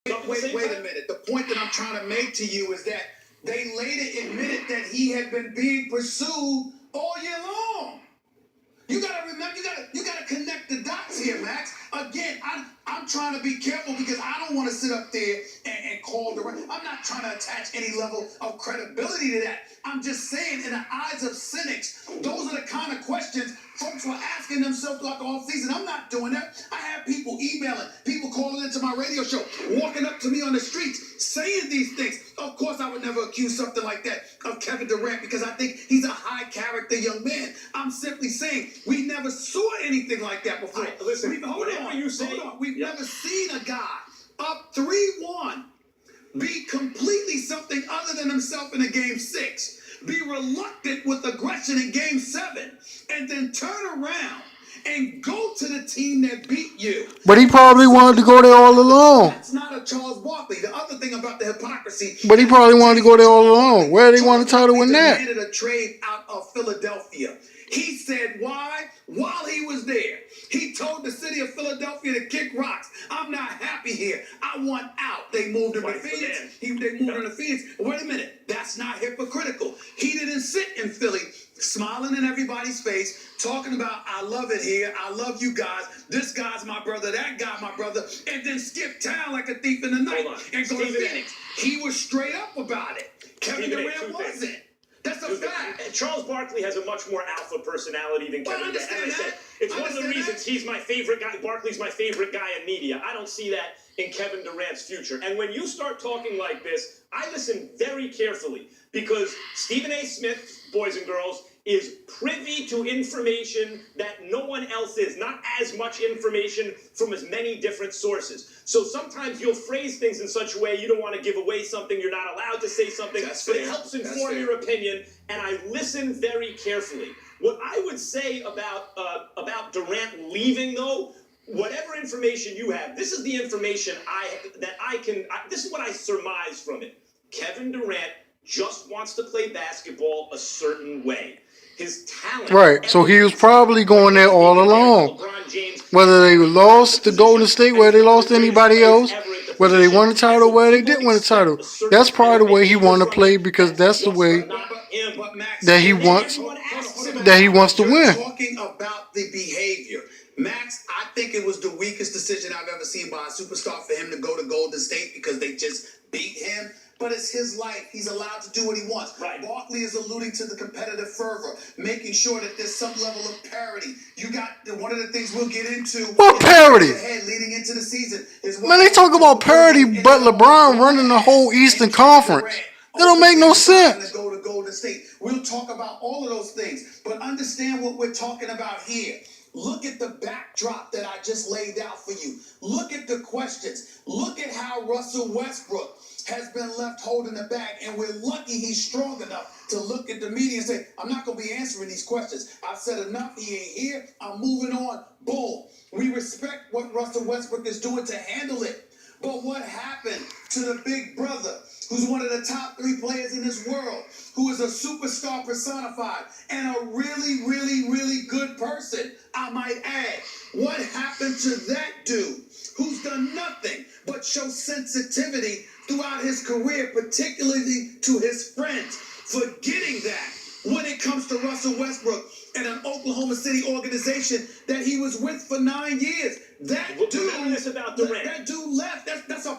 Wait a minute. The point that I'm trying to make to you is that they later admitted that he had been being pursued all year long. You gotta remember, you gotta connect the dots here, Max. Again, I'm trying to be careful because I don't want to sit up there and call the. I'm not trying to attach any level of credibility to that. I'm just saying, in the eyes of cynics, those are the kind of questions folks were asking themselves throughout the whole season. I'm not doing that. I have people emailing, people calling into my radio show, walking up to me on the streets, saying these things. Of course, I would never accuse something like that of Kevin Durant because I think he's a high character young man. I'm simply saying we never saw anything like that before. Right, listen, We've never seen a guy up 3-1 be completely something other than himself in a game 6. Be reluctant with aggression in game 7 and then turn around and go to the team that beat you. But he probably wanted to go there all along. That's not a Charles Barkley. The other thing about the hypocrisy. But he probably wanted to go there all along. Where they want to title in that? He demanded a trade out of Philadelphia. He said why? While he was there, he told the city of Philadelphia to kick rocks. I'm not happy here. I want out. They moved him to Phoenix. They moved him to Phoenix. Wait a minute. That's not hypocritical. He didn't sit in Philly smiling in everybody's face, talking about, I love it here. I love you guys. This guy's my brother. That guy my brother. And then skip town like a thief in the night and go to Phoenix. He was straight up about it. Kevin Durant wasn't. That's a fact. Charles Barkley has a much more alpha personality than Kevin Durant. As I said, it's one of the reasons he's my favorite guy. Barkley's my favorite guy in media. I don't see that in Kevin Durant's future. And when you start talking like this, I listen very carefully because Stephen A. Smith, boys and girls, is privy to information that no one else is. Not as much information from as many different sources. So sometimes you'll phrase things in such a way you don't want to give away something, you're not allowed to say something, but it helps inform your opinion, and I listen very carefully. What I would say about Durant leaving, though, whatever information you have, this is the information this is what I surmise from it. Kevin Durant just wants to play basketball a certain way. His talent. Right, so he was probably going there all along. Whether they lost to Golden State, whether they lost to anybody else, whether they won the title, whether they didn't win the title. That's probably the way he wanted to play because that's the way that he wants to win. Talking about the behavior. Max, I think it was the weakest decision I've ever seen by a superstar for him to go to Golden State because they just beat him. But it's his life. He's allowed to do what he wants. Right. Barkley is alluding to the competitive fervor, making sure that there's some level of parity. You got one of the things we'll get into. What parity? Leading into the season is man, they talk about parity, but LeBron running the whole Eastern Conference. That don't make no sense. Go to Golden State. We'll talk about all of those things, but understand what we're talking about here. Look at the backdrop that I just laid out for you. Look at the questions. Look at how Russell Westbrook has been left holding the bag, and we're lucky he's strong enough to look at the media and say, I'm not going to be answering these questions. I've said enough. He ain't here. I'm moving on. Boom. We respect what Russell Westbrook is doing to handle it. But what happened to the big brother, who's one of the top 3 players in this world, who is a superstar personified and a really, really, really good person, I might add? What happened to that dude who's done nothing but show sensitivity throughout his career, particularly to his friends, forgetting that when it comes to Russell Westbrook and an Oklahoma City organization that he was with for 9 years? That dude left. That's a